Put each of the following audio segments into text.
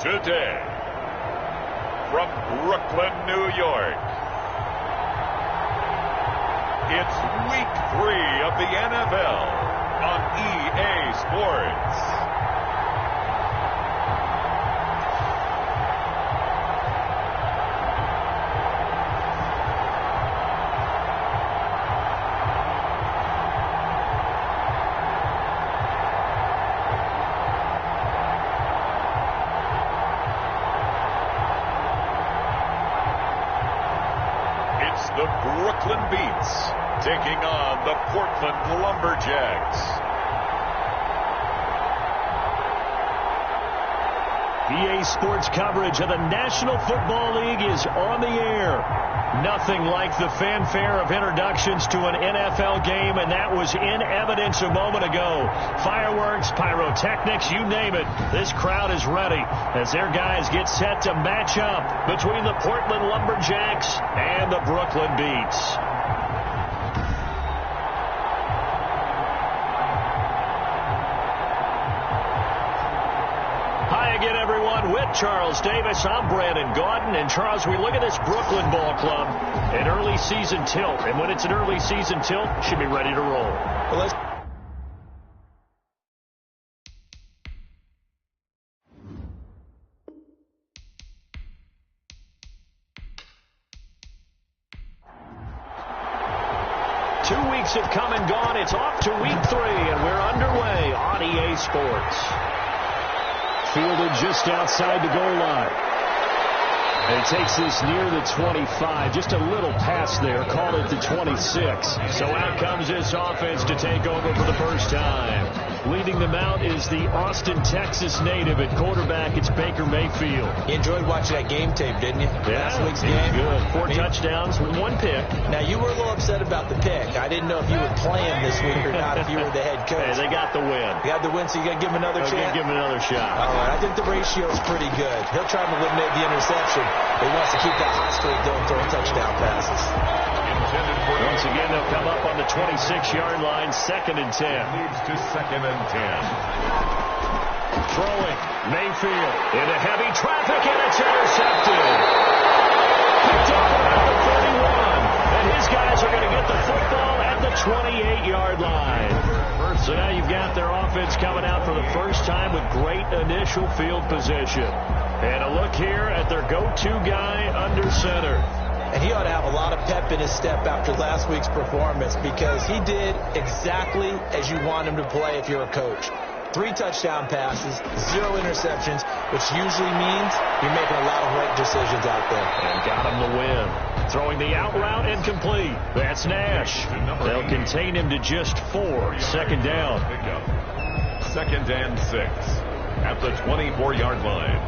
Today, from Brooklyn, New York, it's Week 3 of the NFL on EA Sports. The Brooklyn Beats taking on the Portland Lumberjacks. EA Sports coverage of the National Football League is on the air. Nothing like the fanfare of introductions to an NFL game, and that was in evidence a moment ago. Fireworks, pyrotechnics, you name it. This crowd is ready as their guys get set to match up between the Portland Lumberjacks and the Brooklyn Beats. Again, everyone, with Charles Davis, I'm Brandon Gaudin. And Charles, we look at this Brooklyn ball club, an early season tilt. And when it's an early season tilt, should be ready to roll. Well, let's 2 weeks have come and gone. It's off to week 3, and we're underway on EA Sports. Fielded just outside the goal line. And he takes this near the 25. Just a little pass there. Call it the 26. So out comes this offense to take over for the first time. Leading them out is the Austin, Texas native at quarterback. It's Baker Mayfield. You enjoyed watching that game tape, didn't you? Yeah, last week's game. Good. 4 touchdowns with 1 pick. Now, you were a little upset about the pick. I didn't know if you would play him this week or not if you were the head coach. Hey, they got the win. You got the win, so you got to give him another chance? Give him another shot. All right, I think the ratio is pretty good. He'll try to eliminate the interception. He wants to keep that hot streak going, throwing touchdown passes. Once again, they'll come up on the 26-yard line, 2nd and 10. Leads to 2nd and 10. Throwing, Mayfield into heavy traffic, and it's intercepted. Picked up at the 31, and his guys are going to get the football at the 28-yard line. So now you've got their offense coming out for the first time with great initial field position. And a look here at their go-to guy under center. And he ought to have a lot of pep in his step after last week's performance, because he did exactly as you want him to play if you're a coach. 3 touchdown passes, 0 interceptions, which usually means you're making a lot of right decisions out there. And got him the win. Throwing the out route incomplete. That's Nash. They'll contain him to just 4. 2nd down. 2nd and 6 at the 24-yard line.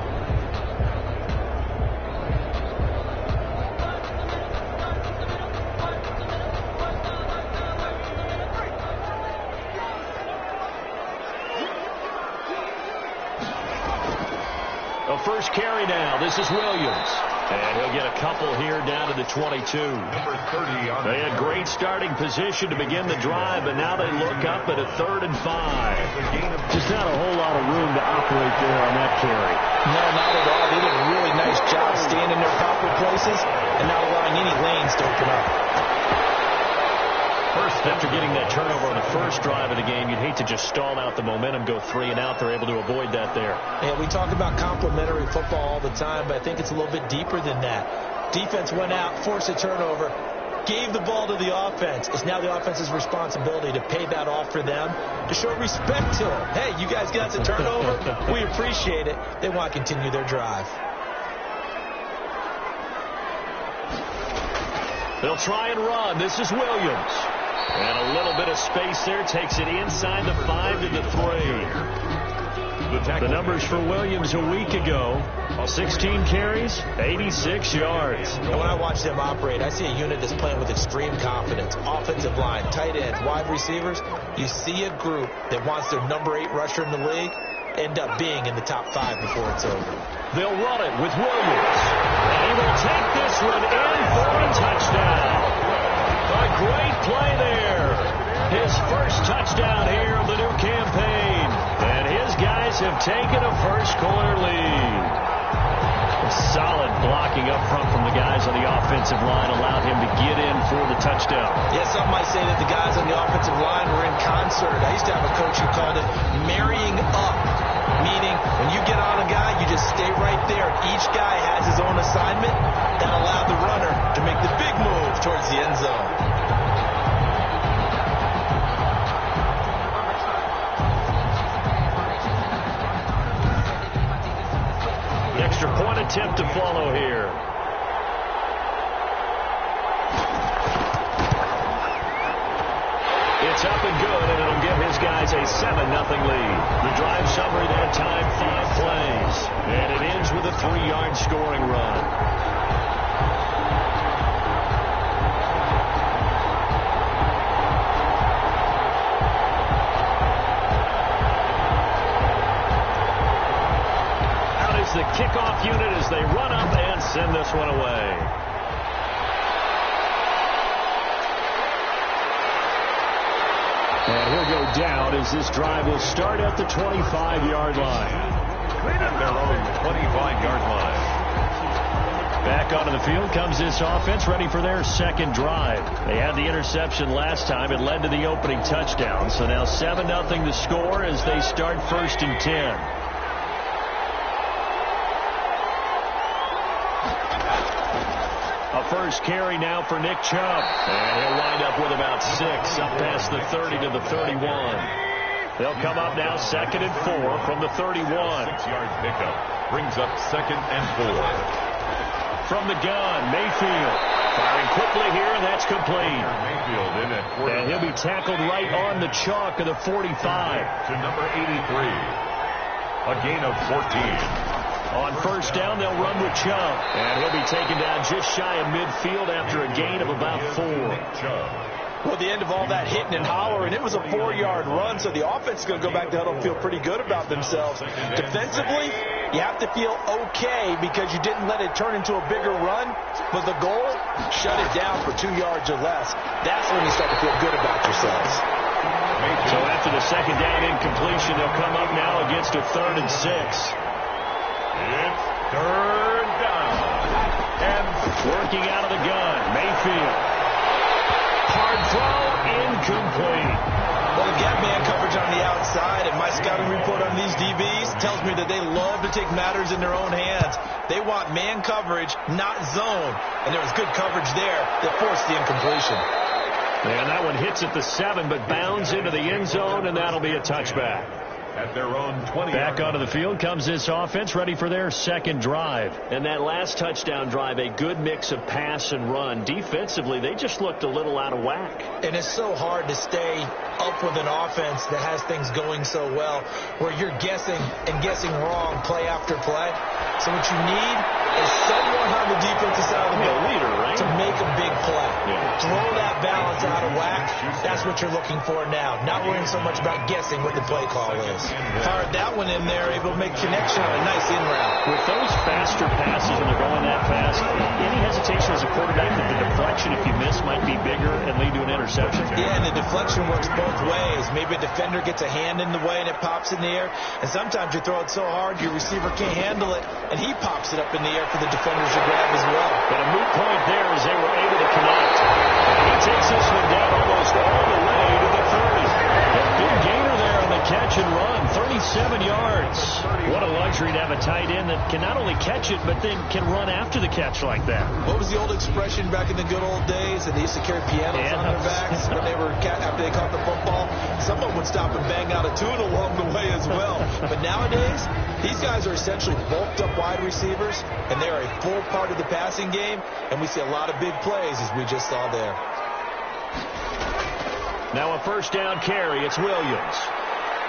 First carry now. This is Williams. And he'll get a couple here down to the 22. Number 30 on they had great starting position to begin the drive, but now they look up at a 3rd and 5. Just not a whole lot of room to operate there on that carry. No, not at all. They did a really nice job staying in their proper places and not allowing any lanes to open up. First, after getting that turnover on the first drive of the game, you'd hate to just stall out the momentum, go 3 and out. They're able to avoid that there. Yeah, we talk about complementary football all the time, but I think it's a little bit deeper than that. Defense went out, forced a turnover, gave the ball to the offense. It's now the offense's responsibility to pay that off for them, to show respect to them. Hey, you guys got the turnover. We appreciate it. They want to continue their drive. They'll try and run. This is Williams. And a little bit of space there. Takes it inside the 5 to the 3. The numbers for Williams a week ago. 16 carries, 86 yards. And when I watch them operate, I see a unit that's playing with extreme confidence. Offensive line, tight ends, wide receivers. You see a group that wants their number 8 rusher in the league end up being in the top 5 before it's over. They'll run it with Williams. And he will take this one in for a touchdown. A great play there. His first touchdown here of the new campaign. And his guys have taken a first quarter lead. Solid blocking up front from the guys on the offensive line allowed him to get in for the touchdown. Yeah, some might say that the guys on the offensive line were in concert. I used to have a coach who called it marrying up, meaning when you get on a guy, you just stay right there. Each guy has his own assignment. That allowed the runner to make the big move towards the end zone. Extra point attempt to follow here. It's up and good, and it'll give his guys a 7-0 lead. The drive summary that time, 5 plays. And it ends with a 3-yard scoring run. The kickoff unit as they run up and send this one away. And he'll go down as this drive will start at the 25-yard line. At their own 25-yard line. Back onto the field comes this offense, ready for their second drive. They had the interception last time. It led to the opening touchdown. So now 7-0 to score as they start 1st and 10. First carry now for Nick Chubb. And he'll wind up with about 6, up past the 30 to the 31. They'll come up now 2nd and 4 from the 31. 6-yard pickup brings up 2nd and 4. From the gun, Mayfield. Firing quickly here, and that's complete. Mayfield in at quarterback. And he'll be tackled right on the chalk of the 45. To number 83. A gain of 14. On first down, they'll run with Chubb. And he'll be taken down just shy of midfield after a gain of about 4. Well, the end of all that hitting and hollering, it was a 4-yard run, so the offense is going to go back to huddle and feel pretty good about themselves. Defensively, you have to feel okay because you didn't let it turn into a bigger run. But the goal, shut it down for 2 yards or less. That's when you start to feel good about yourselves. So after the second down incompletion, they'll come up now against a 3rd and 6. It's 3rd down. And working out of the gun, Mayfield. Hard throw, incomplete. Well, the gap man coverage on the outside, and my scouting report on these DBs tells me that they love to take matters in their own hands. They want man coverage, not zone. And there was good coverage there that forced the incompletion. And that one hits at the 7, but bounds into the end zone, and that'll be a touchback. At their own 20. Back onto the field comes this offense, ready for their second drive. And that last touchdown drive, a good mix of pass and run. Defensively, they just looked a little out of whack. And it's so hard to stay up with an offense that has things going so well, where you're guessing and guessing wrong play after play. So what you need is someone on the defensive side of the ball leader, right? to make a big play. Yeah. Throw that balance out of whack. That's what you're looking for now. Not worrying so much about guessing what the play call is. Fired that one in there, able to make connection on a nice in route. With those faster passes when they're going that fast, any hesitation as a quarterback that the deflection, if you miss, might be bigger and lead to an interception? Yeah, and the deflection works both ways. Maybe a defender gets a hand in the way and it pops in the air. And sometimes you throw it so hard your receiver can't handle it, and he pops it up in the air for the defenders to grab as well. But a moot point there as they were able to connect. And he takes this one down almost all the way to the 30. A big gainer there on the catch and run. 37 yards. What a luxury to have a tight end that can not only catch it, but then can run after the catch like that. What was the old expression back in the good old days? And they used to carry pianos on their backs when they were after they caught the football. Someone would stop and bang out a tune along the way as well. But nowadays, these guys are essentially bulked up wide receivers, and they're a full part of the passing game. And we see a lot of big plays as we just saw there. Now a first down carry. It's Williams.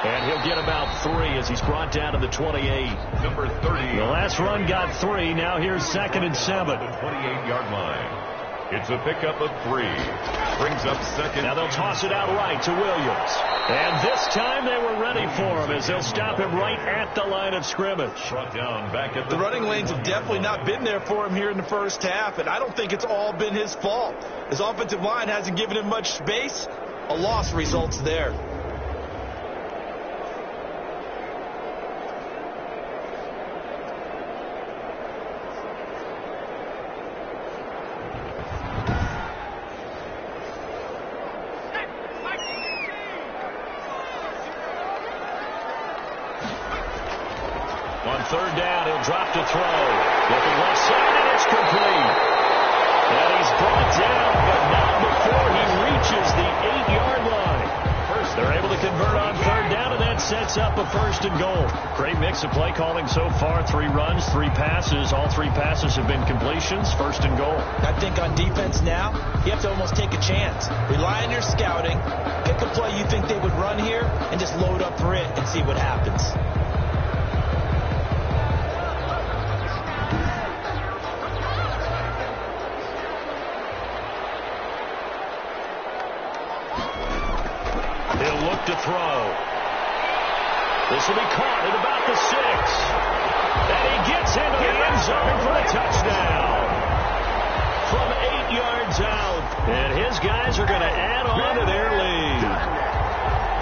And he'll get about 3 as he's brought down to the 28. Number 30. The last run got 3. Now here's 2nd and 7. The 28-yard line. It's a pickup of 3. Brings up 2nd. Now they'll toss it out right to Williams. And this time they were ready for him as they'll stop him right at the line of scrimmage. Brought down back at the running lanes have definitely not been there for him here in the first half, and I don't think it's all been his fault. His offensive line hasn't given him much space. A loss results there. to throw. Looking left side, and it's complete. And he's brought down, but not before he reaches the 8-yard line. They're able to convert on third down, and that sets up a first and goal. Great mix of play calling so far. 3 runs, 3 passes. All 3 passes have been completions. First and goal. I think on defense now, you have to almost take a chance. Rely on your scouting. Pick a play you think they would run here, and just load up for it and see what happens. He'll look to throw. This will be caught at about the 6. And he gets into the end zone for a touchdown. From 8 yards out. And his guys are going to add on to their lead.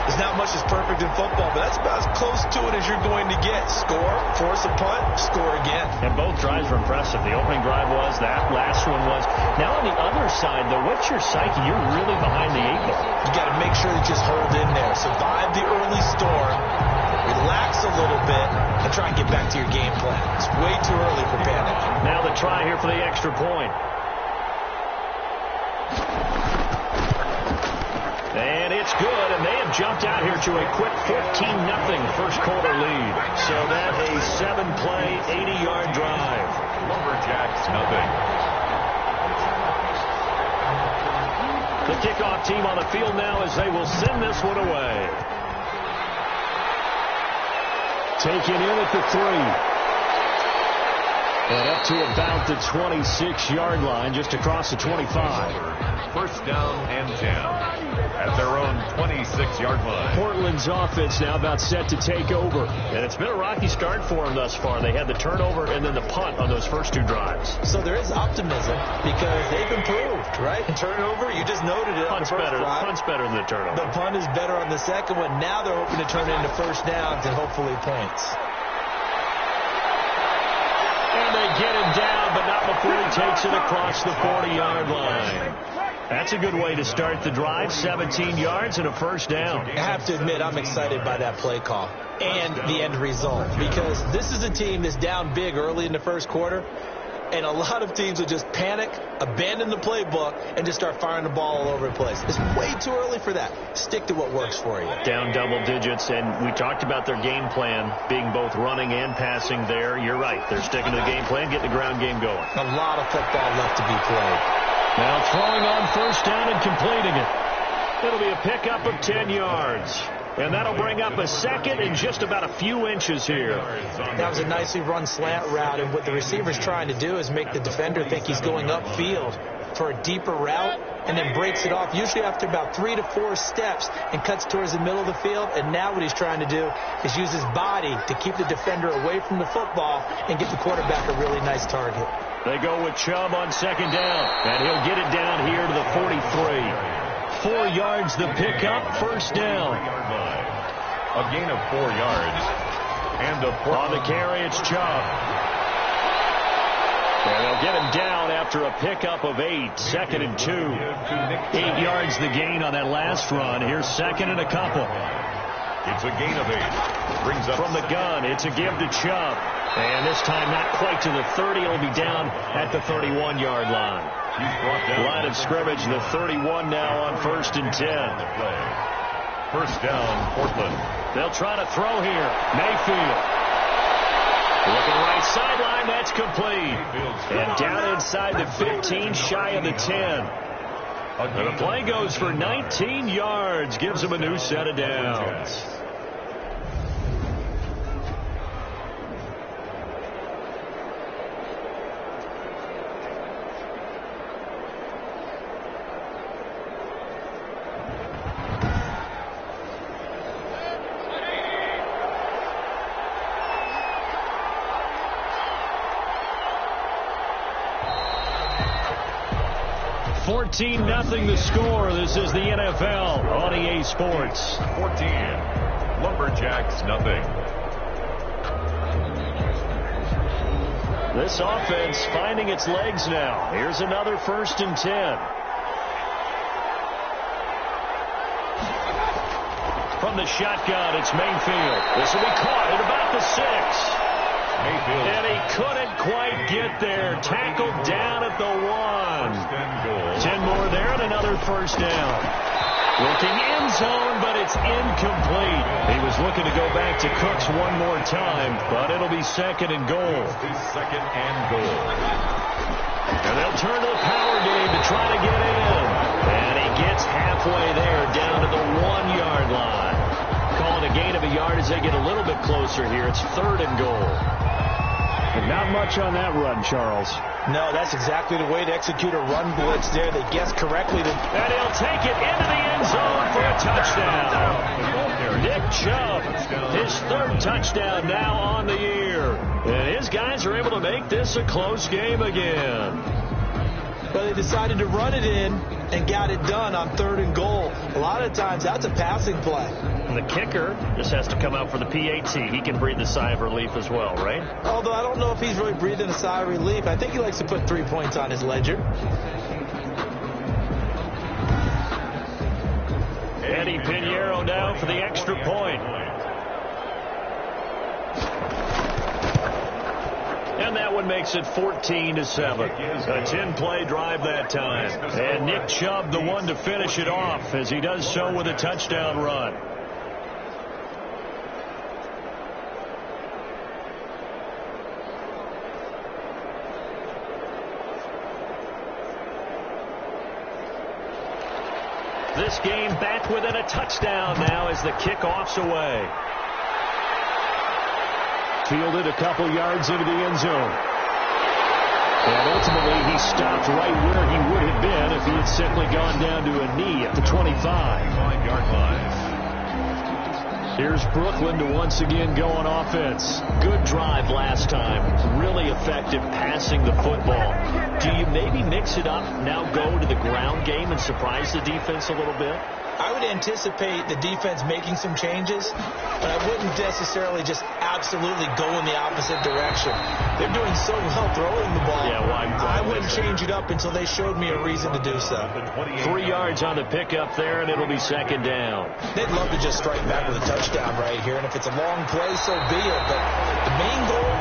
There's not much that's perfect in football, but that's about as close to it as you're going to get. Score, force a punt, score again. And both drives were impressive. The opening drive was, that last one was. Now on the other side, though, what's your psyche? You're really behind the 8 ball. You got to make sure that you just hold in there. Survive the early storm, relax a little bit, and try and get back to your game plan. It's way too early for panic. Now the try here for the extra point. And it's good, and they have jumped out here to a quick 14-0 first quarter lead. So that a 7-play, 80-yard drive. Lumberjacks nothing. The kickoff team on the field now as they will send this one away. Taken in at the 3. And up to about the 26-yard line, just across the 25. First down and 10 at their own 26-yard line. Portland's offense now about set to take over. And it's been a rocky start for them thus far. They had the turnover and then the punt on those first 2 drives. So there is optimism because they've improved, right? Turnover, you just noted it. Punt's better. Punt's better than the turnover. The punt is better on the second one. Now they're hoping to turn it into first downs and hopefully points. And they get him down, but not before he takes it across the 40-yard line. That's a good way to start the drive. 17 yards and a first down. I have to admit, I'm excited by that play call and the end result because this is a team that's down big early in the first quarter, and a lot of teams will just panic, abandon the playbook, and just start firing the ball all over the place. It's way too early for that. Stick to what works for you. Down double digits, and we talked about their game plan being both running and passing there. You're right. They're sticking to the game plan, getting the ground game going. A lot of football left to be played. Now throwing on first down and completing it. It'll be a pickup of 10 yards. And that'll bring up a second and just about a few inches here. That was a nicely run slant route, and what the receiver's trying to do is make the defender think he's going upfield for a deeper route and then breaks it off, usually after about 3 to 4 steps, and cuts towards the middle of the field. And now what he's trying to do is use his body to keep the defender away from the football and get the quarterback a really nice target. They go with Chubb on second down, and he'll get it down here to the 43. 4 yards the pickup, first down. A gain of 4 yards. And on the carry, it's Chubb. And they'll get him down after a pickup of 8. Second and 2. 8 yards the gain on that last run. Here's second and a couple. It's a gain of 8. Brings up from the gun. It's a give to Chubb. And this time not quite to the 30. It'll be down at the 31-yard line. Line of scrimmage, the 31 now on first and 10. First down, Portland. They'll try to throw here. Mayfield. Looking right sideline, that's complete. And down inside the 15, shy of the 10. And the play goes for 19 yards, gives him a new set of downs. Nothing the score. This is the NFL on EA Sports. 14. Lumberjacks nothing. This offense finding its legs now. Here's another first and 10. From the shotgun, it's Mayfield. This will be caught at about the 6. Mayfield. And he couldn't quite get there. Tackled down at the 1. 10 more there and another first down. Looking end zone, but it's incomplete. He was looking to go back to Cooks one more time, but it'll be second and goal. Second and goal. And they'll turn to the power game to try to get in. And he gets halfway there down to the 1-yard line. Calling a gain of a yard as they get a little bit closer here. It's third and goal. And not much on that run, Charles. No, that's exactly the way to execute a run blitz there. They guessed correctly. And he'll take it into the end zone for a touchdown. Nick Chubb, his third touchdown now on the year. And his guys are able to make this a close game again. But they decided to run it in and got it done on third and goal. A lot of times that's a passing play. And the kicker just has to come out for the PAT. He can breathe a sigh of relief as well, right? Although I don't know if he's really breathing a sigh of relief. I think he likes to put 3 points on his ledger. Eddie Pinheiro now for the extra point. And that one makes it 14-7. A 10-play drive that time. And Nick Chubb the one to finish it off as he does so with a touchdown run. This game back within a touchdown now as the kickoff's away. Fielded a couple yards into the end zone. And ultimately he stopped right where he would have been if he had simply gone down to a knee at the 25. 5-yard line. Here's Brooklyn to once again go on offense. Good drive last time. Really effective passing the football. Do you maybe mix it up, now go to the ground game and surprise the defense a little bit? I would anticipate the defense making some changes, but I wouldn't necessarily just absolutely go in the opposite direction. They're doing so well throwing the ball. Yeah, well, I wouldn't change it up until they showed me a reason to do so. 3 yards on the pickup there, and it'll be second down. They'd love to just strike back with a touchdown right here, and if it's a long play, so be it. But the main goal,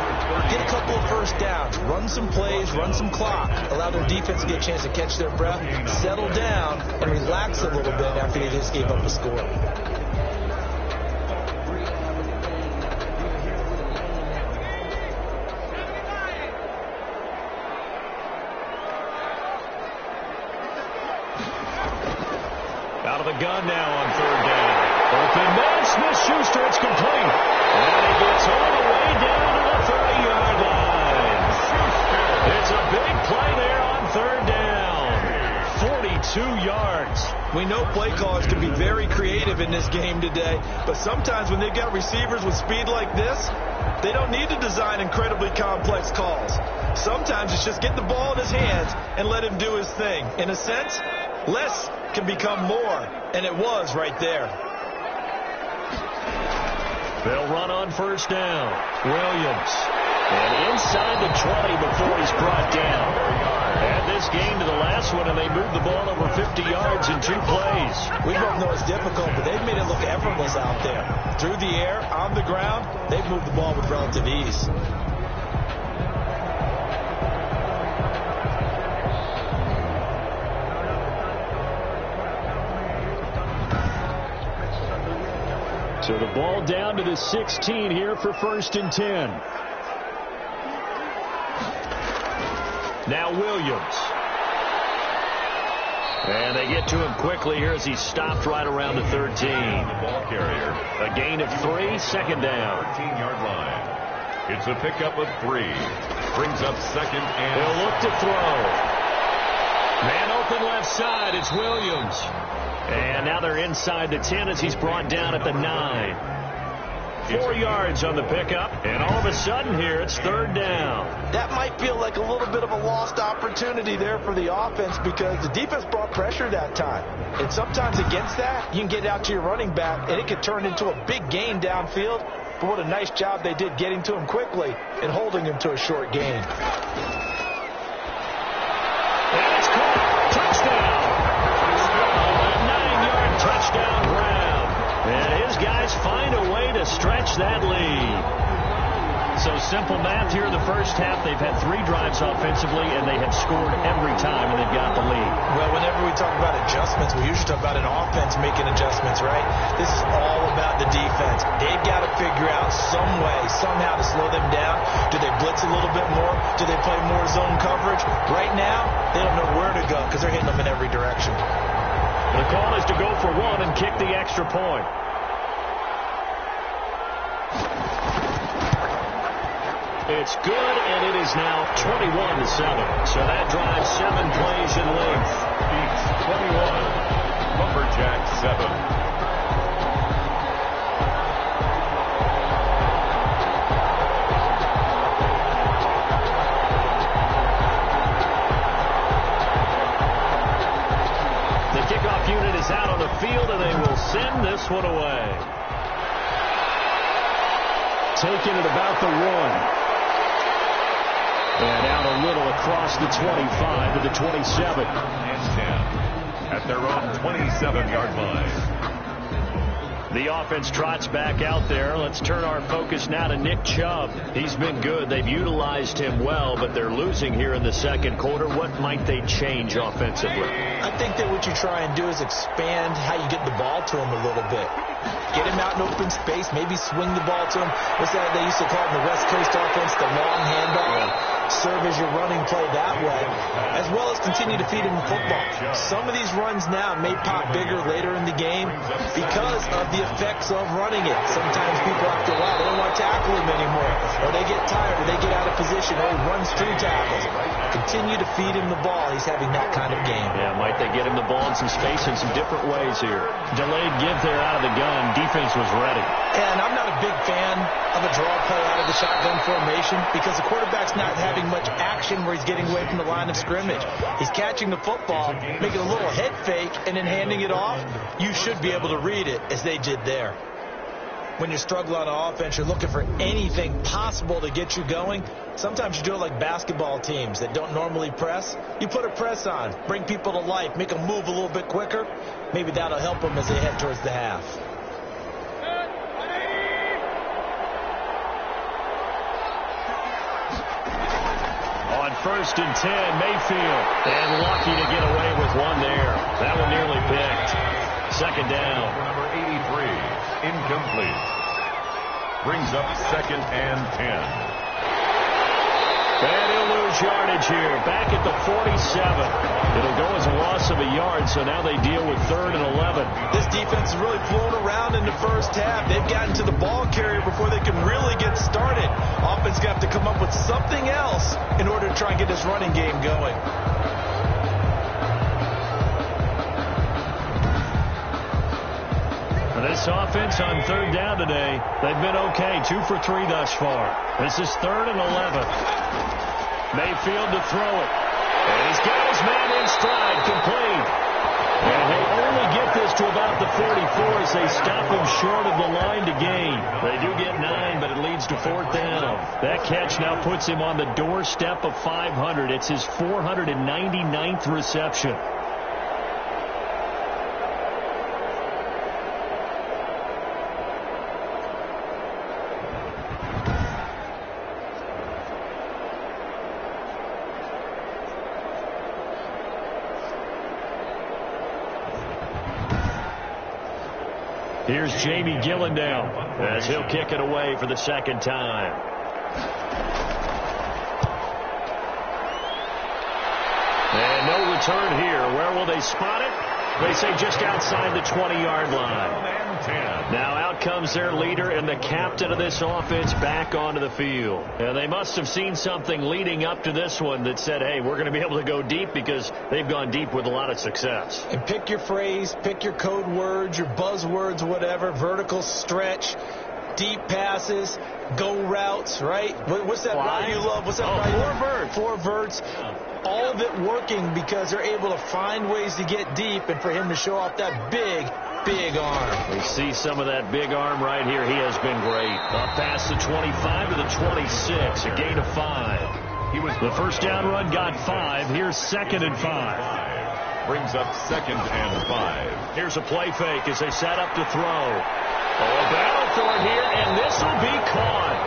get a couple of first downs, run some plays, run some clock, allow their defense to get a chance to catch their breath, settle down, and relax a little bit after they just gave up a score. Out of the gun now on third down. Open man, Smith-Schuster, it's complete. And he gets all the way down to the 30-yard line. It's a big play there on third down. 42 yards. We know play callers can be very creative in this game today, but sometimes when they've got receivers with speed like this, they don't need to design incredibly complex calls. Sometimes it's just get the ball in his hands and let him do his thing. In a sense, less can become more, and it was right there. They'll run on first down. Williams. And inside the 20 before he's brought down. Add this game to the last one, and they moved the ball over 50 yards in 2 plays. We both know it's difficult, but they've made it look effortless out there. Through the air, on the ground, they've moved the ball with relative ease. So the ball down to the 16 here for first and 10. Now Williams. And they get to him quickly here as he stopped right around the 13. The ball carrier. A gain of 3, second down. 13-yard line. It's a pickup of 3. Brings up second and... They'll look to throw. Man open left side. It's Williams. And now they're inside the 10 as he's brought down at the 9. 4 yards on the pickup, and all of a sudden here it's third down. That might feel like a little bit of a lost opportunity there for the offense because the defense brought pressure that time. And sometimes against that, you can get out to your running back, and it could turn into a big gain downfield. But what a nice job they did getting to him quickly and holding him to a short gain. And it's caught. Touchdown. A 9-yard touchdown grab. And his guys find a way to stretch that lead. So simple math here in the first half. They've had 3 drives offensively, and they have scored every time, and they've got the lead. Well, whenever we talk about adjustments, we usually talk about an offense making adjustments, right? This is all about the defense. They've got to figure out some way, somehow to slow them down. Do they blitz a little bit more? Do they play more zone coverage? Right now, they don't know where to go because they're hitting them in every direction. The call is to go for 1 and kick the extra point. It's good, and it is now 21-7. So that drives 7 plays in length. Beats 21. Lumberjacks 7. The kickoff unit is out on the field, and they will send this one away. Taking it about the 1. And out a little across the 25 to the 27. And 10 at their own 27-yard line. The offense trots back out there. Let's turn our focus now to Nick Chubb. He's been good. They've utilized him well, but they're losing here in the second quarter. What might they change offensively? I think that what you try and do is expand how you get the ball to him a little bit. Get him out in open space, maybe swing the ball to him. What's that they used to call it in the West Coast offense, the long handoff? Serve as your running play that way, as well as continue to feed him the football. Some of these runs now may pop bigger later in the game because of the effects of running it. Sometimes people after a while, they don't want to tackle him anymore, or they get tired, or they get out of position, or he runs through tackles. Continue to feed him the ball. He's having that kind of game. Yeah, might they get him the ball in some space in some different ways here. Delayed give there out of the gun. Defense was ready. And I'm not a big fan of a draw play out of the shotgun formation because the quarterback's not having much action where he's getting away from the line of scrimmage. He's catching the football, making a little head fake, and then handing it off. You should be able to read it as they did there. When you're struggling on offense, you're looking for anything possible to get you going. Sometimes you do it like basketball teams that don't normally press. You put a press on, bring people to life, make them move a little bit quicker. Maybe that'll help them as they head towards the half. On 1st and 10, Mayfield. And lucky to get away with one there. That one nearly picked. Second down. Number 83, incomplete. Brings up 2nd and 10. And he'll lose yardage here. Back at the 47. It'll go as a loss of a yard, so now they deal with 3rd and 11. This defense is really flown around in the first half. They've gotten to the ball carrier before they can really get started. Offense got to come up with something else in order to try and get this running game going. This offense on 3rd down today, they've been okay. 2 for 3 thus far. This is 3rd and 11. Mayfield to throw it. And he's got his man in stride, complete. And they only get this to about the 44 as they stop him short of the line to gain. They do get 9, but it leads to 4th down. That catch now puts him on the doorstep of 500. It's his 499th reception. Here's Jamie Gillendown as he'll kick it away for the 2nd time. And no return here. Where will they spot it? They say just outside the 20-yard line. Now out comes their leader and the captain of this offense back onto the field. And they must have seen something leading up to this one that said, hey, we're going to be able to go deep because they've gone deep with a lot of success. And pick your phrase, pick your code words, your buzzwords, whatever, vertical stretch, deep passes, go routes, right? What's that route you love? What's that route? 4 verts. All of it working because they're able to find ways to get deep and for him to show off that big arm. We see some of that big arm right here. He has been great. Up past the 25 to the 26, a gain of 5. The first down run got 5. Here's 2nd and 5. Brings up 2nd and 5. Here's a play fake as they set up to throw. A battle for it here, and this will be caught.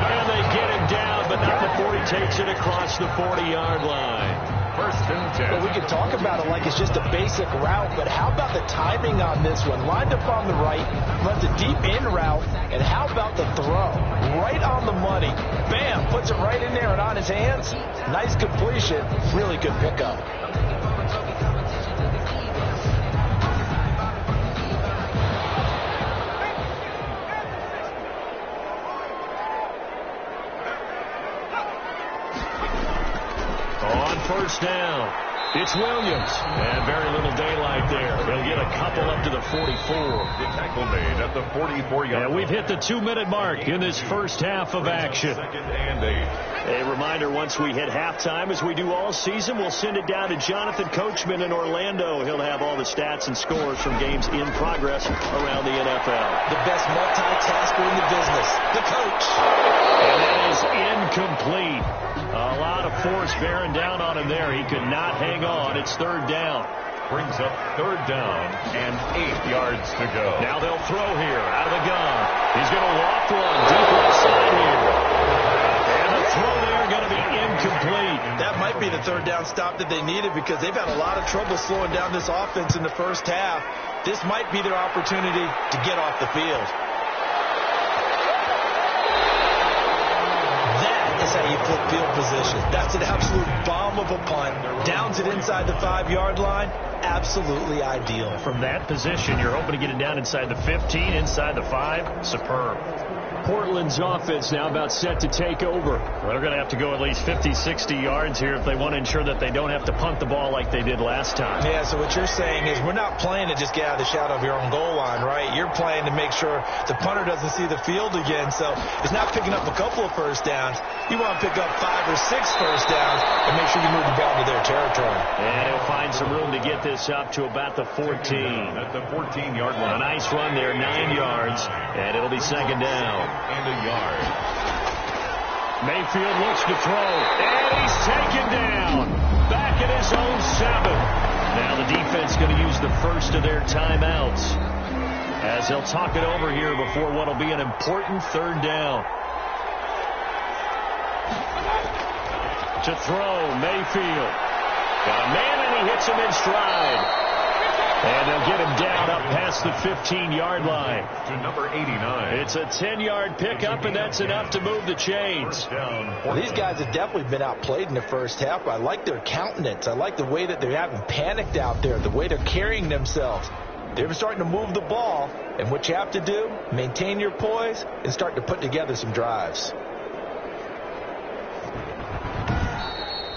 And they get him down, but not before he takes it across the 40-yard line. First and 10. Well, we can talk about it like it's just a basic route, but how about the timing on this one? Lined up on the right, runs a deep in route, and how about the throw? Right on the money. Bam, puts it right in there and on his hands. Nice completion. Really good pickup. First down. It's Williams. And very little daylight there. He'll get a couple up to the 44. The tackle made at the 44-yard line. And we've hit the 2-minute mark in this first half of action. Second and 8. A reminder, once we hit halftime, as we do all season, we'll send it down to Jonathan Coachman in Orlando. He'll have all the stats and scores from games in progress around the NFL. The best multitasker in the business, the coach. And that is incomplete. A lot of force bearing down on him there. He could not hang on. It's third down. Brings up third down and 8 yards to go. Now they'll throw here out of the gun. He's going to walk one deep left side here. And the throw there going to be incomplete. That might be the third down stop that they needed because they've had a lot of trouble slowing down this offense in the first half. This might be their opportunity to get off the field. That's how you flip field position. That's an absolute bomb of a punt. Downs it inside the 5-yard line. Absolutely ideal. From that position, you're hoping to get it down inside the 15, inside the 5. Superb. Portland's offense now about set to take over. Well, they're going to have to go at least 50, 60 yards here if they want to ensure that they don't have to punt the ball like they did last time. Yeah, so what you're saying is we're not playing to just get out of the shadow of your own goal line, right? You're playing to make sure the punter doesn't see the field again. So it's not picking up a couple of first downs. You want to pick up 5 or 6 first downs and make sure you move the ball to their territory. And he'll find some room to get this up to about the 14. At the 14-yard line. A nice run there, 9 yards, and it'll be second down. And a yard. Mayfield looks to throw, and he's taken down. Back at his own 7. Now the defense going to use the first of their timeouts as they'll talk it over here before what will be an important third down. To throw, Mayfield. Got a man, and he hits him in stride. And they'll get him down up past the 15-yard line. To number 89. It's a 10-yard pickup, and that's enough to move the chains. Well, these guys have definitely been outplayed in the first half. I like their countenance. I like the way that they haven't panicked out there, the way they're carrying themselves. They're starting to move the ball, and what you have to do, maintain your poise and start to put together some drives.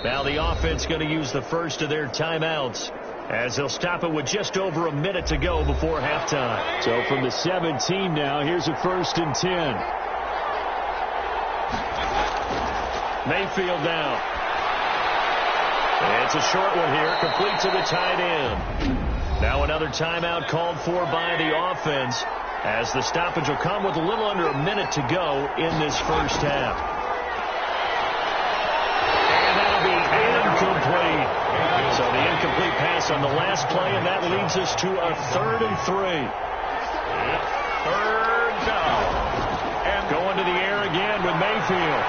Now the offense going to use the first of their timeouts as they'll stop it with just over a minute to go before halftime. So from the 17 now, here's a 1st and 10. Mayfield now. It's a short one here, complete to the tight end. Now another timeout called for by the offense as the stoppage will come with a little under a minute to go in this first half. Incomplete. So the incomplete pass on the last play, and that leads us to a 3rd and 3. Third down. And going to the air again with Mayfield.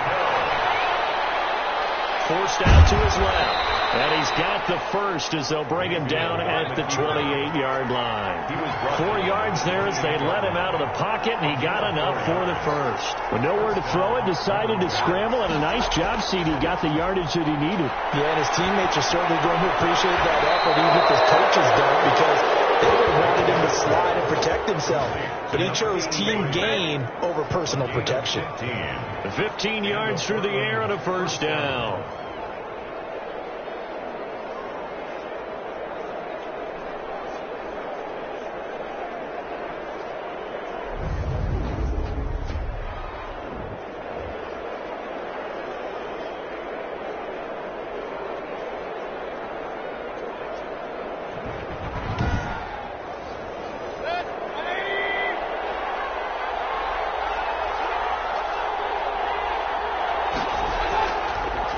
Forced out to his left. And he's got the first as they'll bring him down at the 28-yard line. 4 yards there as they let him out of the pocket, and he got enough for the first. With nowhere to throw it, decided to scramble, and a nice job, CD. Got the yardage that he needed. Yeah, and his teammates are certainly going to appreciate that effort, even if his coaches don't, because they would have wanted him to slide and protect himself. But he chose team gain over personal protection. 15 yards through the air and a first down.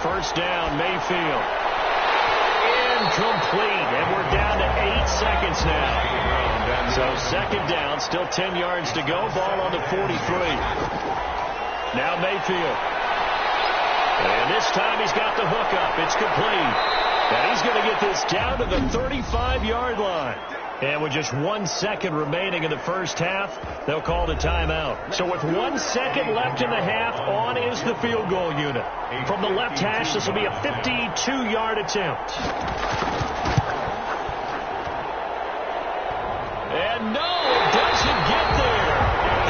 First down, Mayfield. Incomplete, and we're down to 8 seconds now. So second down, still 10 yards to go. Ball on the 43. Now Mayfield. And this time he's got the hook up. It's complete. And he's going to get this down to the 35-yard line. And with just 1 second remaining in the first half, they'll call it a timeout. So with 1 second left in the half, on is the field goal unit. From the left hash, this will be a 52-yard attempt. And no, it doesn't get there.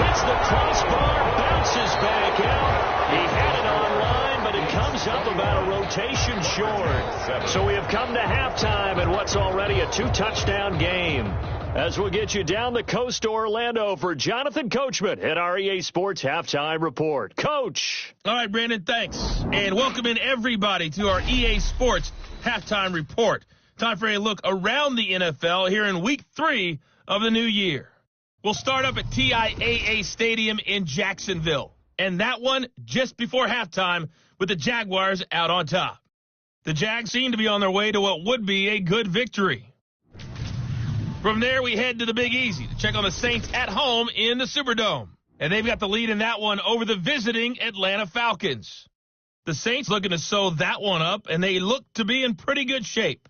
Hits the crossbar, bounces back out. He had it online, but it comes up about a rotation short. So we have come to halftime in what's already a 2-touchdown game. As we'll get you down the coast to Orlando for Jonathan Coachman at our EA Sports Halftime Report. Coach. All right, Brandon, thanks. And welcome in everybody to our EA Sports Halftime Report. Time for a look around the NFL here in Week 3 of the new year. We'll start up at TIAA Stadium in Jacksonville. And that one just before halftime with the Jaguars out on top. The Jags seem to be on their way to what would be a good victory. From there, we head to the Big Easy to check on the Saints at home in the Superdome. And they've got the lead in that one over the visiting Atlanta Falcons. The Saints looking to sew that one up, and they look to be in pretty good shape.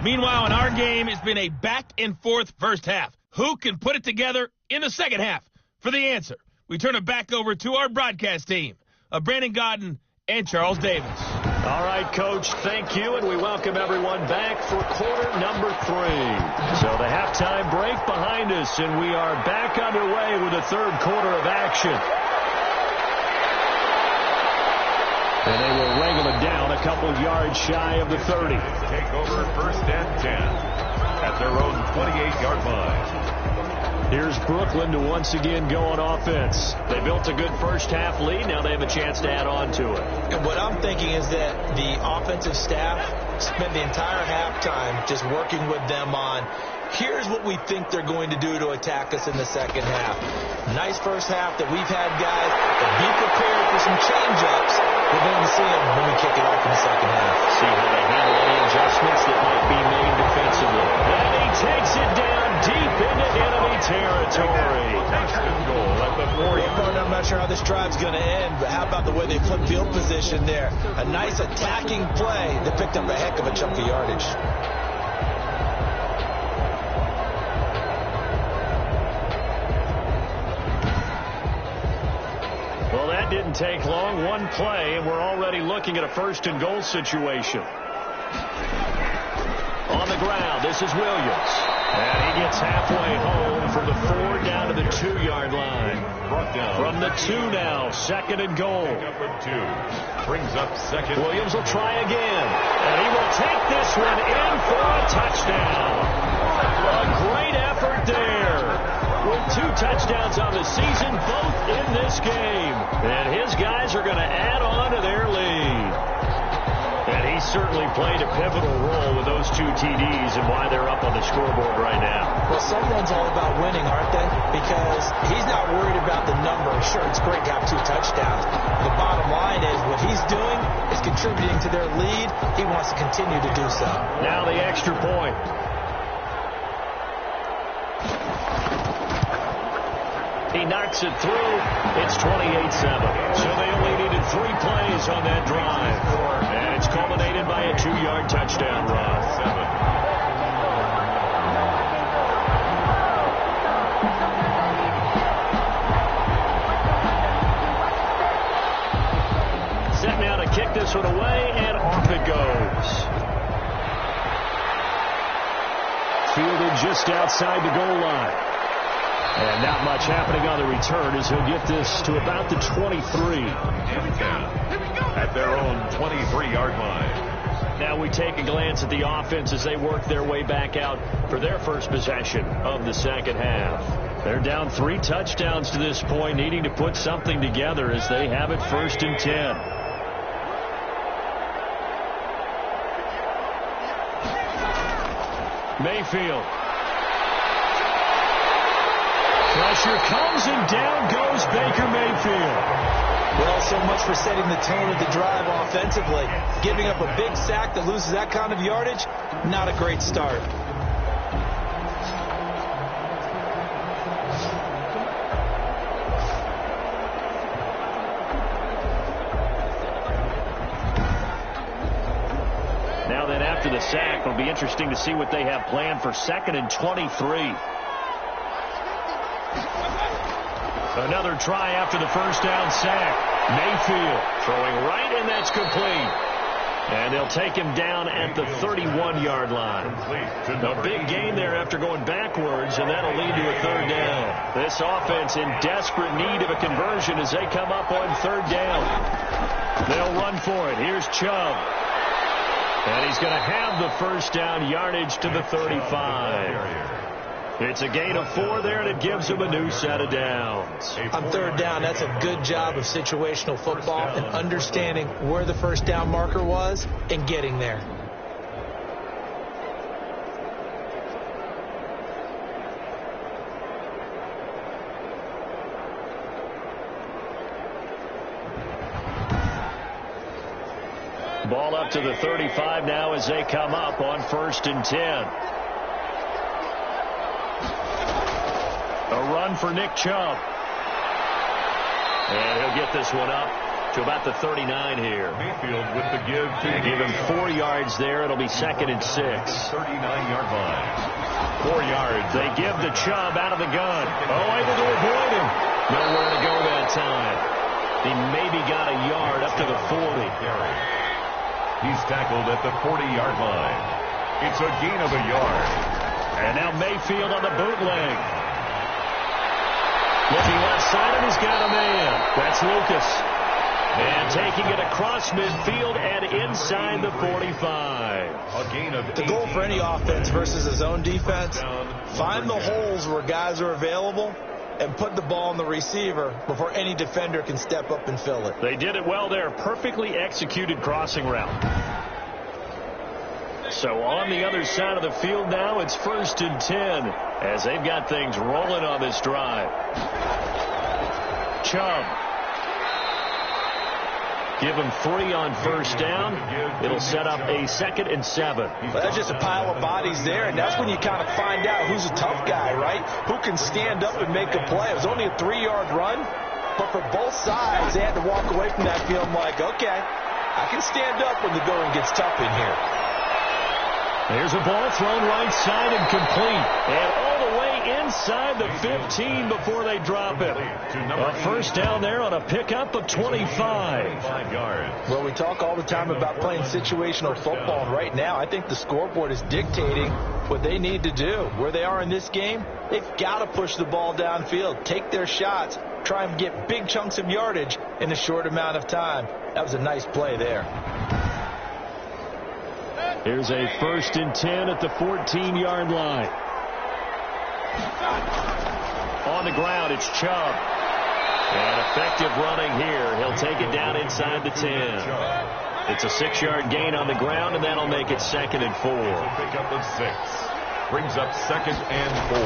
Meanwhile, in our game, it's been a back-and-forth first half. Who can put it together in the second half? For the answer, we turn it back over to our broadcast team of Brandon Godden and Charles Davis. All right, Coach, thank you, and we welcome everyone back for quarter number 3. So the halftime break behind us, and we are back underway with the third quarter of action. And they will wrangle it down a couple yards shy of the 30. Take over first and 10 at their own 28-yard line. Here's Brooklyn to once again go on offense. They built a good first half lead. Now they have a chance to add on to it. And what I'm thinking is that the offensive staff spent the entire halftime just working with them on, here's what we think they're going to do to attack us in the second half. Nice first half that we've had, guys, but be prepared for some change-ups. We're going to see them when we kick it off in the second half. See how they handle any adjustments that might be made defensively. And he takes it down deep into enemy territory. Goal at the 40. I'm not sure how this drive's going to end, but how about the way they flip field position there? A nice attacking play that picked up a heck of a chunk of yardage. Well, that didn't take long. One play, and we're already looking at a first-and-goal situation. On the ground, this is Williams. And he gets halfway home from the 4 down to the 2-yard line. Brought down. From the 2 now, second and goal. Pick up at 2. Brings up second. Williams will try again. And he will take this one in for a touchdown. A great effort there. With 2 touchdowns on the season, both in this game. And his guys are going to add on to their lead. And he certainly played a pivotal role with those 2 TDs and why they're up on the scoreboard right now. Well, someone's all about winning, aren't they? Because he's not worried about the number. Sure, it's great to have 2 touchdowns. The bottom line is what he's doing is contributing to their lead. He wants to continue to do so. Now the extra point. He knocks it through. It's 28-7. So they only needed 3 plays on that drive. And it's culminated by a 2-yard touchdown run. 7. Set now to kick this one away, and off it goes. Fielded just outside the goal line. And not much happening on the return as he'll get this to about the 23. At their own 23-yard line. Now we take a glance at the offense as they work their way back out for their first possession of the second half. They're down 3 touchdowns to this point, needing to put something together as they have it first and 10. Mayfield. Pressure comes, and down goes Baker Mayfield. Well, so much for setting the tone of the drive offensively. Giving up a big sack that loses that kind of yardage, not a great start. Now then, after the sack, it'll be interesting to see what they have planned for 2nd and 23. Another try after the first down sack. Mayfield throwing right, and that's complete. And they'll take him down at the 31-yard line. A big gain there after going backwards, and that'll lead to a 3rd down. This offense in desperate need of a conversion as they come up on 3rd down. They'll run for it. Here's Chubb. And he's going to have the first down, yardage to the 35. It's a gain of 4 there, and it gives him a new set of downs. On 3rd down, that's a good job of situational football and understanding where the first down marker was and getting there. Ball up to the 35 now as they come up on 1st and 10. A run for Nick Chubb. And he'll get this one up to about the 39 here. Mayfield with the give him 4 yards there. It'll be 2nd and 6. 39-yard line. 4 yards. They give the Chubb out of the gun. Oh, able to avoid him. Nowhere to go that time. He maybe got a yard up to the 40. He's tackled at the 40-yard line. It's a gain of a yard. And now Mayfield on the bootleg. Looking left side, and he's got a man. That's Lucas. And taking it across midfield and inside the 45. A gain of the goal for any offense versus a zone defense, find the holes where guys are available and put the ball on the receiver before any defender can step up and fill it. They did it well there. Perfectly executed crossing route. So on the other side of the field now, it's 1st and 10 as they've got things rolling on this drive. Chubb. Give him 3 on 1st down. It'll set up a 2nd and 7. Well, that's just a pile of bodies there, and that's when you kind of find out who's a tough guy, right? Who can stand up and make a play. It was only a 3-yard run, but for both sides, they had to walk away from that field like, okay, I can stand up when the going gets tough in here. There's a ball thrown right side and complete. And all the way inside the 15 before they drop it. A first down there on a pickup of 25. Well, we talk all the time about playing situational football, and right now I think the scoreboard is dictating what they need to do. Where they are in this game, they've got to push the ball downfield, take their shots, try and get big chunks of yardage in a short amount of time. That was a nice play there. Here's a 1st and 10 at the 14-yard line. On the ground, it's Chubb. And effective running here. He'll take it down inside the 10. It's a 6-yard gain on the ground, and that'll make it 2nd and 4. Pickup of 6. Brings up 2nd and 4.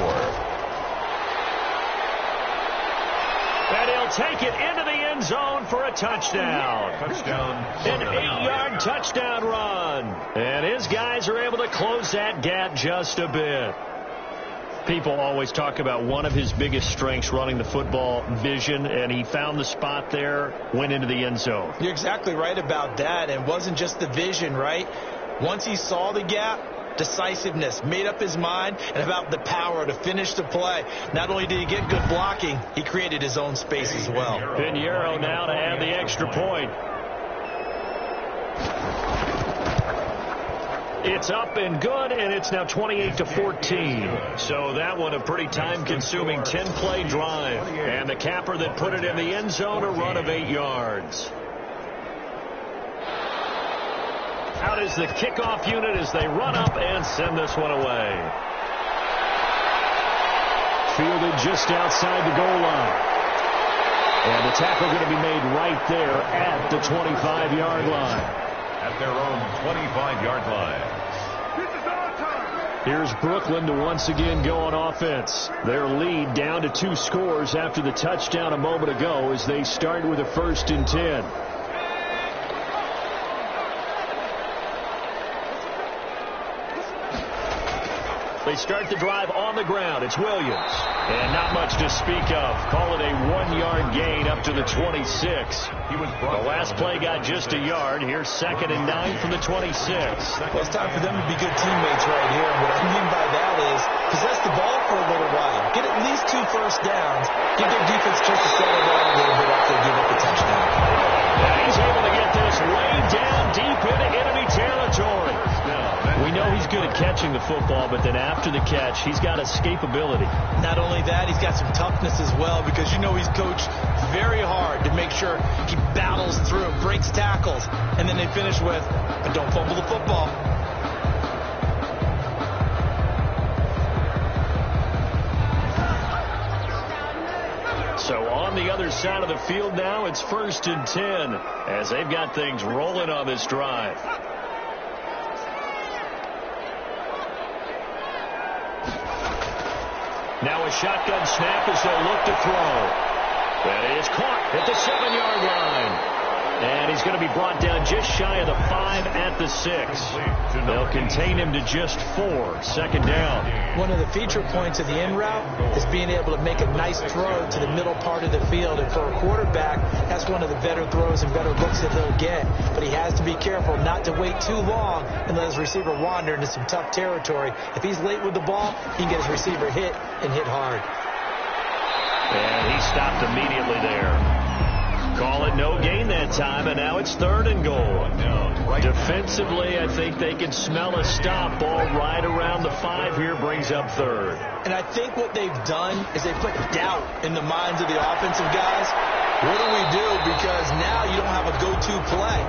And he'll take it into the end zone for a touchdown. An 8-yard touchdown run. And his guys are able to close that gap just a bit. People always talk about one of his biggest strengths running the football, vision, and he found the spot there, went into the end zone. You're exactly right about that. And it wasn't just the vision, right? Once he saw the gap, decisiveness, made up his mind, and about the power to finish the play. Not only did he get good blocking, he created his own space as well. Pinheiro now to add the extra point. It's up and good, and it's now 28-14. So that one a pretty time-consuming 10-play drive. And the capper that put it in the end zone, a run of 8 yards. Out is the kickoff unit as they run up and send this one away. Fielded just outside the goal line. And the tackle going to be made right there at the 25-yard line. At their own 25-yard line. Here's Brooklyn to once again go on offense. Their lead down to 2 scores after the touchdown a moment ago as they start with a 1st and 10. They start the drive on the ground. It's Williams. And not much to speak of. Call it a 1-yard gain up to the 26. The last play got just a yard. Here's 2nd and 9 from the 26. Well, it's time for them to be good teammates right here. And what I mean by that is possess the ball for a little while. Get at least 2 first downs. Give their defense a chance to settle down a little bit after they give up the touchdown. And he's able to get this way down deep into enemy territory. We know he's good at catching the football, but then after the catch, he's got escapability. Not only that, he's got some toughness as well, because you know he's coached very hard to make sure he battles through, breaks tackles, and then they finish with, but don't fumble the football. So on the other side of the field now, it's 1st and 10 as they've got things rolling on this drive. Now a shotgun snap as they'll look to throw. That is caught at the 7-yard line. And he's going to be brought down just shy of the 5 at the 6. They'll contain him to just 4. 2nd down. One of the feature points of the in route is being able to make a nice throw to the middle part of the field. And for a quarterback, that's one of the better throws and better looks that he'll get. But he has to be careful not to wait too long and let his receiver wander into some tough territory. If he's late with the ball, he can get his receiver hit and hit hard. And he stopped immediately there. Call it no gain that time, and now it's 3rd and goal. Defensively, I think they can smell a stop ball right around the 5 here, brings up 3rd. And I think what they've done is they put doubt in the minds of the offensive guys. What do we do? Because now you don't have a go-to play.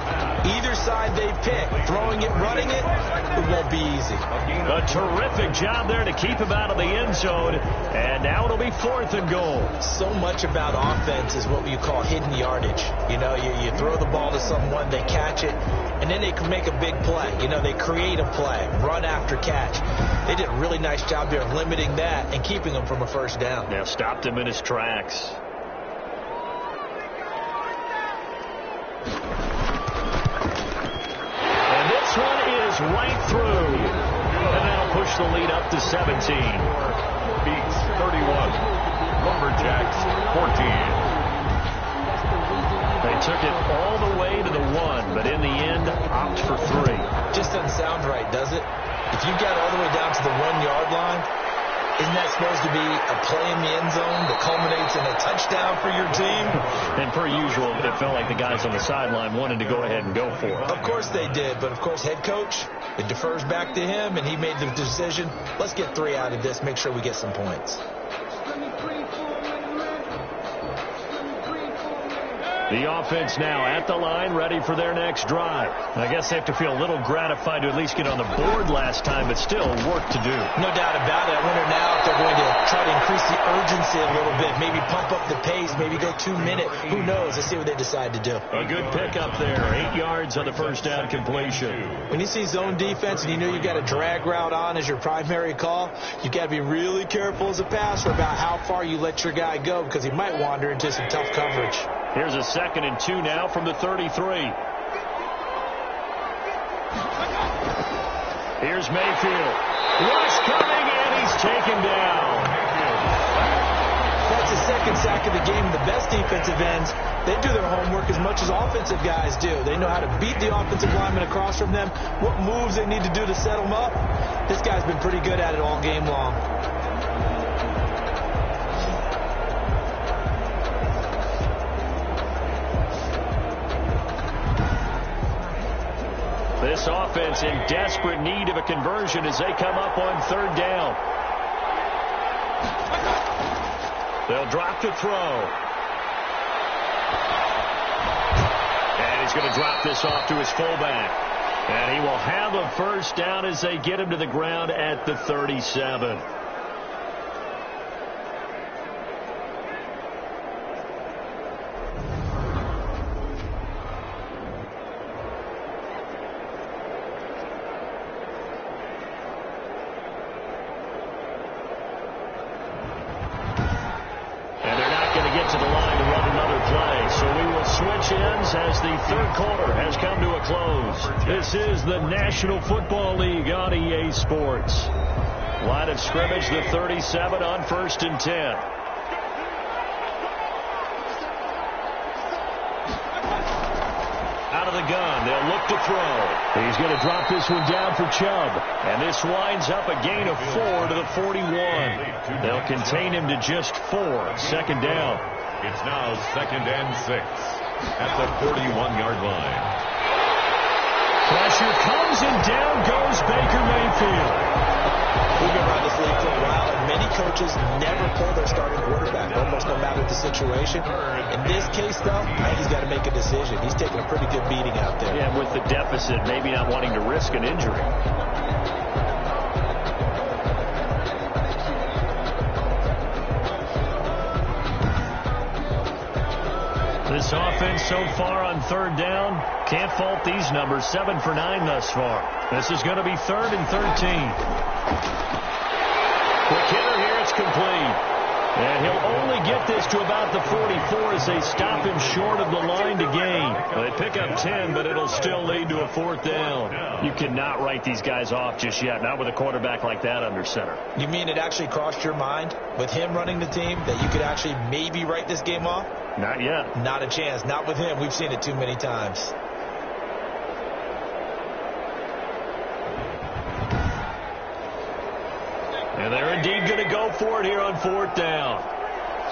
Either side they pick, throwing it, running it, it won't be easy. A terrific job there to keep him out of the end zone, and now it'll be 4th and goal. So much about offense is what you call hidden yardage. You know, you throw the ball to someone, they catch it, and then they can make a big play. You know, they create a play, run after catch. They did a really nice job there of limiting that and keeping him from a 1st down. Now stopped him in his tracks. And this one is right through. And that'll push the lead up to 17. Beats 31. Lumberjacks 14. They took it all the way to the 1, but in the end, opt for 3. Just doesn't sound right, does it? If you got all the way down to the 1-yard line, isn't that supposed to be a play in the end zone that culminates in a touchdown for your team? And per usual, it felt like the guys on the sideline wanted to go ahead and go for it. Of course they did, but of course head coach, it defers back to him, and he made the decision, let's get 3 out of this, make sure we get some points. The offense now at the line, ready for their next drive. I guess they have to feel a little gratified to at least get on the board last time, but still work to do. No doubt about it. I wonder now if they're going to try to increase the urgency a little bit, maybe pump up the pace, maybe go 2-minute. Who knows? Let's see what they decide to do. A good pickup there. 8 yards on the 1st down completion. When you see zone defense and you know you've got a drag route on as your primary call, you've got to be really careful as a passer about how far you let your guy go, because he might wander into some tough coverage. Here's a 2nd and 2 now from the 33. Here's Mayfield. Rush coming, and he's taken down. That's the 2nd sack of the game. The best defensive ends, they do their homework as much as offensive guys do. They know how to beat the offensive lineman across from them, what moves they need to do to set them up. This guy's been pretty good at it all game long. This offense in desperate need of a conversion as they come up on 3rd down. They'll drop to throw. And he's going to drop this off to his fullback. And he will have a 1st down as they get him to the ground at the 37. So we will switch ends as the third quarter has come to a close. This is the National Football League on EA Sports. Line of scrimmage, the 37 on 1st and 10. Out of the gun, they'll look to throw. He's going to drop this one down for Chubb. And this winds up a gain of 4 to the 41. They'll contain him to just 4. Second down. It's now 2nd and 6 at the 41-yard line. Pressure comes and down goes Baker Mayfield. We've been around this league for a while, and many coaches never pull their starting quarterback, almost no matter the situation. In this case, though, I think he's got to make a decision. He's taking a pretty good beating out there. Yeah, with the deficit, maybe not wanting to risk an injury. This offense so far on 3rd down, can't fault these numbers. 7 for 9 thus far. This is going to be 3rd and 13. Quick hitter here, it's complete. And he'll only get this to about the 44 as they stop him short of the line to gain. They pick up 10, but it'll still lead to a 4th down. You cannot write these guys off just yet, not with a quarterback like that under center. You mean it actually crossed your mind with him running the team that you could actually maybe write this game off? Not yet. Not a chance. Not with him. We've seen it too many times. And they're indeed going to go for it here on 4th down.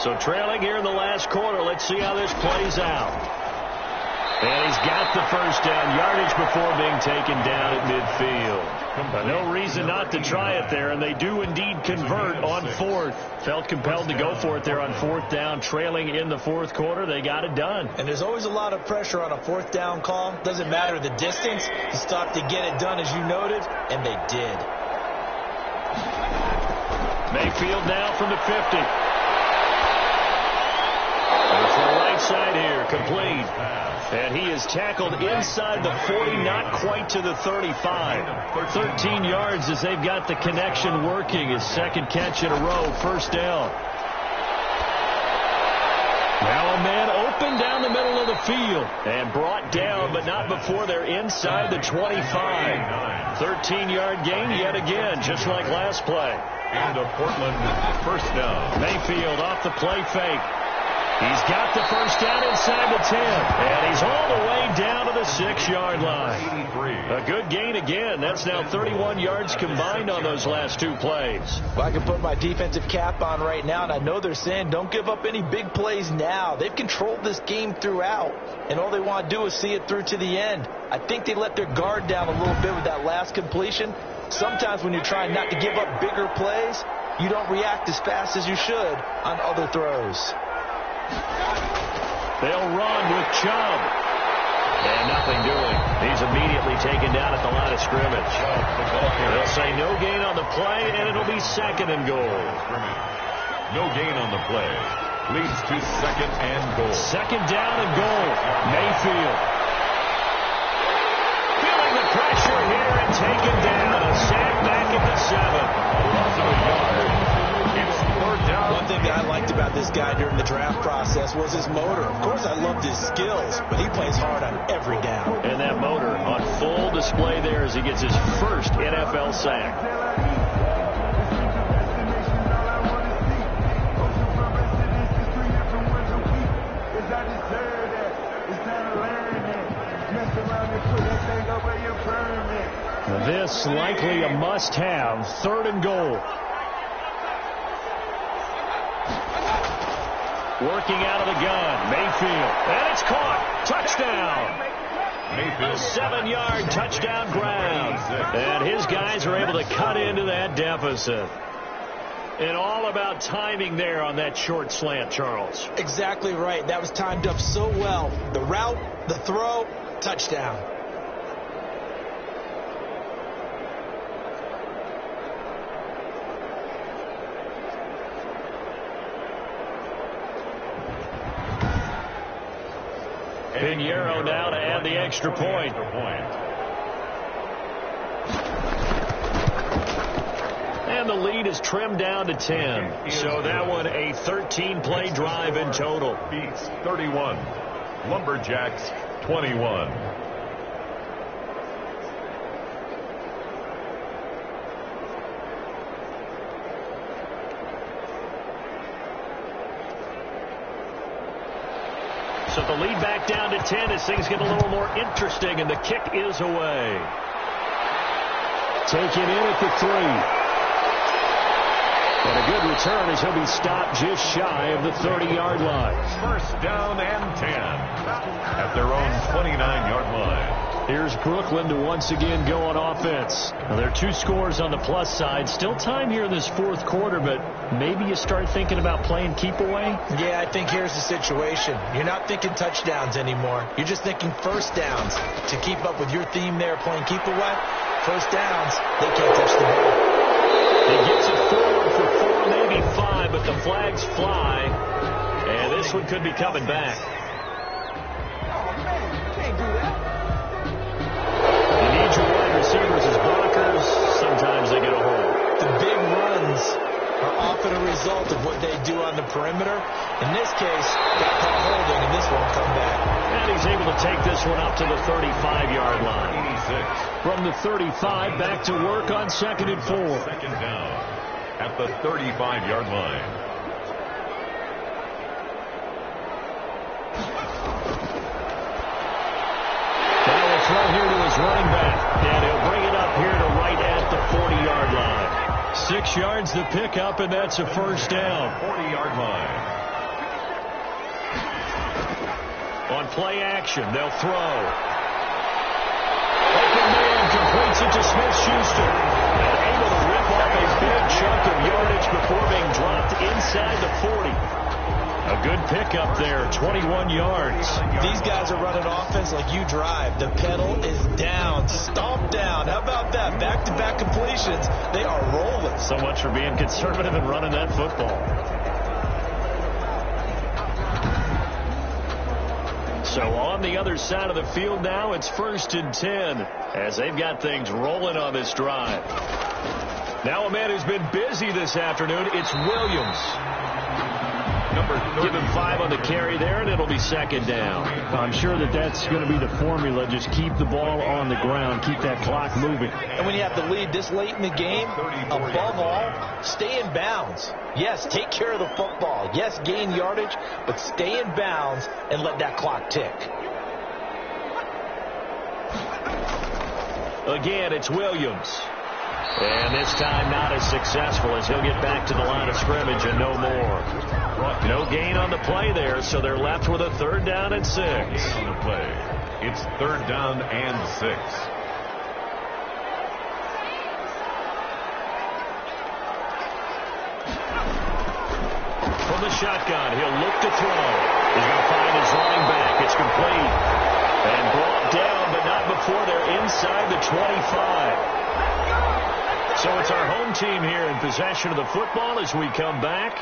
So trailing here in the last quarter. Let's see how this plays out. And he's got the first down, yardage before being taken down at midfield. But no reason not to try it there, and they do indeed convert on 4th. Felt compelled to go for it there on 4th down, trailing in the 4th quarter. They got it done. And there's always a lot of pressure on a 4th down call. Doesn't matter the distance. You stop to get it done, as you noted, and they did. Mayfield now from the 50. Goes to the right side here, complete. And he is tackled inside the 40, not quite to the 35. 13 yards as they've got the connection working. His second catch in a row, first down. Now a man open down the middle of the field and brought down, but not before they're inside the 25. 13-yard gain yet again, just like last play. Into Portland, first down. Mayfield off the play fake. He's got the first down inside the 10. And he's all the way down to the 6-yard line. A good gain again. That's now 31 yards combined on those last 2 plays. Well, I can put my defensive cap on right now, and I know they're saying don't give up any big plays now. They've controlled this game throughout, and all they want to do is see it through to the end. I think they let their guard down a little bit with that last completion. Sometimes when you're trying not to give up bigger plays, you don't react as fast as you should on other throws. They'll run with Chubb. And nothing doing. He's immediately taken down at the line of scrimmage. They'll say no gain on the play, and it'll be 2nd and goal. No gain on the play. Leads to 2nd and goal. 2nd down and goal. Mayfield. Feeling the pressure here and taken down. A sack back at the 7. A loss of a yard. It's 4th down. One thing that I liked about this guy during the draft process was his motor. Of course, I loved his skills, but he plays hard on every down. And that motor on full display there as he gets his first NFL sack. This likely a must-have. 3rd and goal. Working out of the gun. Mayfield. And it's caught. Touchdown. Mayfield. 7-yard touchdown ground. And his guys are able to cut into that deficit. And all about timing there on that short slant, Charles. Exactly right. That was timed up so well. The route, the throw, touchdown. Pinheiro now to add the extra point. And the lead is trimmed down to 10. So that one a 13-play drive in total. Beats 31. Lumberjacks 21. So the lead back down to 10 as things get a little more interesting, and the kick is away. Taken in at the 3. And a good return as he'll be stopped just shy of the 30-yard line. First down and 10 at their own 29-yard line. Here's Brooklyn to once again go on offense. Now, there are 2 scores on the plus side. Still time here in this fourth quarter, but maybe you start thinking about playing keep away? Yeah, I think here's the situation. You're not thinking touchdowns anymore. You're just thinking first downs. To keep up with your theme there, playing keep away, first downs, they can't touch the ball. He gets it forward for 4, maybe 5, but the flags fly, and this one could be coming back. You need your wide receivers as blockers. Sometimes they get a hold. The big runs are often a result of what they do on the perimeter. In this case, got caught holding, and this won't come back. And he's able to take this one up to the 35-yard line. 86. From the 35, back to work on 2nd and 4. Second down at the 35-yard line. Now we'll throw here to his running back, and he'll bring it up here to right at the 40-yard line. 6 yards the pickup, and that's a first down. 40-yard line. On play action, they'll throw. Open man completes it to Smith-Schuster. And able to rip off a big chunk of yardage before being dropped inside the 40. A good pickup there, 21 yards. These guys are running offense like you drive. The pedal is down, stomped down. How about that? Back-to-back completions. They are rolling. So much for being conservative and running that football. So on the other side of the field now, it's 1st and 10 as they've got things rolling on this drive. Now a man who's been busy this afternoon, it's Williams. Give him 5 on the carry there, and it'll be 2nd down. I'm sure that's going to be the formula. Just keep the ball on the ground. Keep that clock moving. And when you have the lead this late in the game, above all, stay in bounds. Yes, take care of the football. Yes, gain yardage, but stay in bounds and let that clock tick. Again, it's Williams. And this time not as successful as he'll get back to the line of scrimmage and no more. No gain on the play there, so they're left with a 3rd down and 6. On the play. It's 3rd down and 6. From the shotgun, he'll look to throw. He's going to find his running back. It's complete. And brought down, but not before they're inside the 25. So it's our home team here in possession of the football as we come back.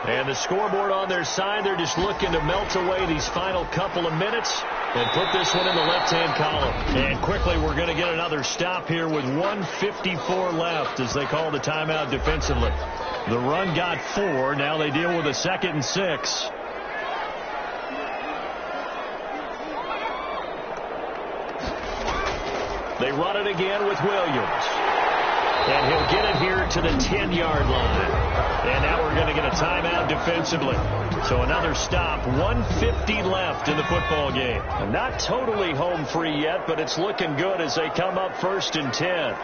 And the scoreboard on their side, they're just looking to melt away these final couple of minutes and put this one in the left-hand column. And quickly, we're going to get another stop here with 1:54 left as they call the timeout defensively. The run got 4. Now they deal with a 2nd and 6. They run it again with Williams. And he'll get it here to the 10-yard line. And now we're going to get a timeout defensively. So another stop. 1:50 left in the football game. And not totally home free yet, but it's looking good as they come up 1st and 10.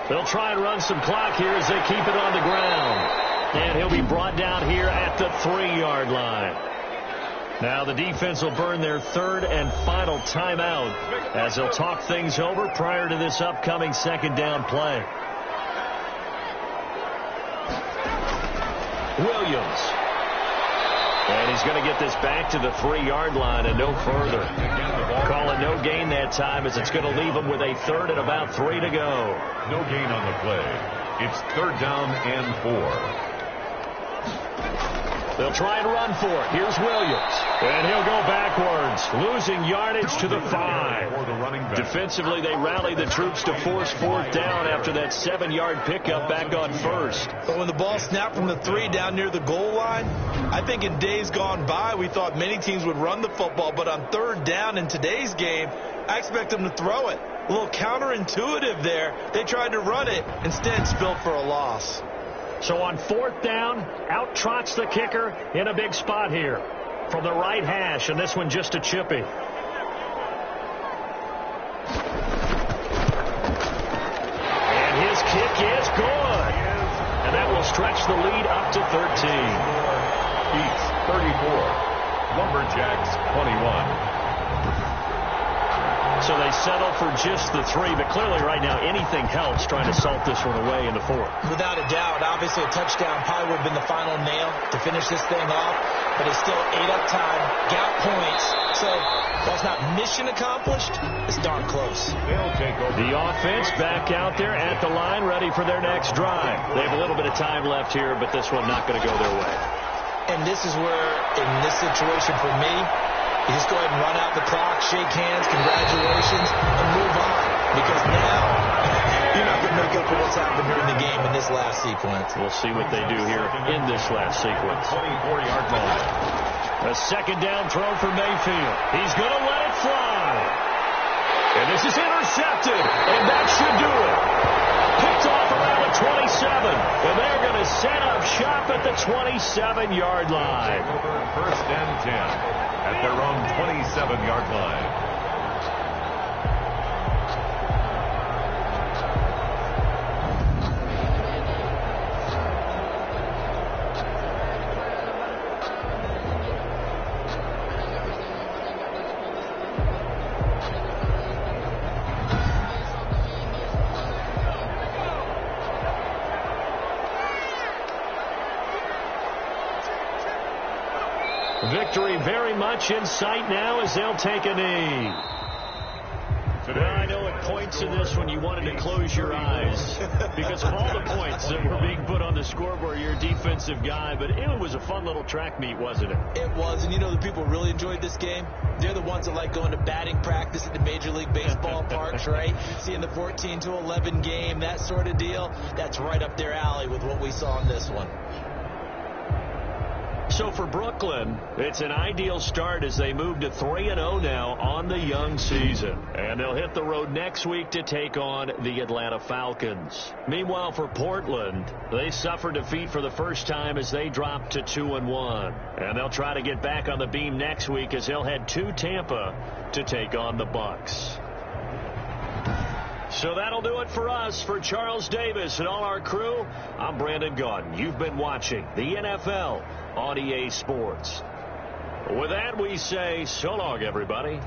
They'll try and run some clock here as they keep it on the ground. And he'll be brought down here at the 3-yard line. Now the defense will burn their 3rd and final timeout as they'll talk things over prior to this upcoming 2nd down play. Williams. And he's going to get this back to the 3-yard line and no further. Calling no gain that time as it's going to leave him with a 3rd and about 3 to go. No gain on the play. It's 3rd down and 4. They'll try and run for it. Here's Williams. And he'll go backwards, losing yardage to the 5. Defensively, they rally the troops to force 4th down after that 7-yard pickup back on 1st. But when the ball snapped from the 3 down near the goal line, I think in days gone by, we thought many teams would run the football. But on 3rd down in today's game, I expect them to throw it. A little counterintuitive there. They tried to run it, instead spilled for a loss. So on 4th down, out trots the kicker in a big spot here from the right hash, and this one just a chippy. And his kick is good. And that will stretch the lead up to 13. Beats 34. Lumberjacks 21. So they settle for just the 3, but clearly right now anything helps trying to salt this one away in the 4th. Without a doubt, obviously a touchdown probably would have been the final nail to finish this thing off, but it's still 8 up time, got points, so that's not mission accomplished. It's darn close. They'll take over. The offense back out there at the line, ready for their next drive. They have a little bit of time left here, but this one not going to go their way. And this is where, in this situation for me, you just go ahead and run out the clock, shake hands, congratulations, and move on. Because now, you're not going to make up for what's happened during the game in this last sequence. We'll see what they do here in this last sequence. 24-yard line. A 2nd down throw for Mayfield. He's going to let it fly. And this is intercepted. And that should do it. Picked off around the 27. And they're going to set up shop at the 27-yard line. 1st and 10. At their own 27-yard line. Victory very much in sight now as they'll take a knee. Well, I know at points in this one you wanted to close your eyes because of all the points that were being put on the scoreboard. You're a defensive guy, but it was a fun little track meet, wasn't it? It was, and you know the people who really enjoyed this game? They're the ones that like going to batting practice at the Major League Baseball parks, right? Seeing the 14-11 game, that sort of deal. That's right up their alley with what we saw in this one. So for Brooklyn, it's an ideal start as they move to 3-0 now on the young season. And they'll hit the road next week to take on the Atlanta Falcons. Meanwhile, for Portland, they suffered defeat for the first time as they dropped to 2-1. And they'll try to get back on the beam next week as they'll head to Tampa to take on the Bucks. So that'll do it for us. For Charles Davis and all our crew, I'm Brandon Gaudin. You've been watching the NFL on EA Sports. With that, we say so long, everybody.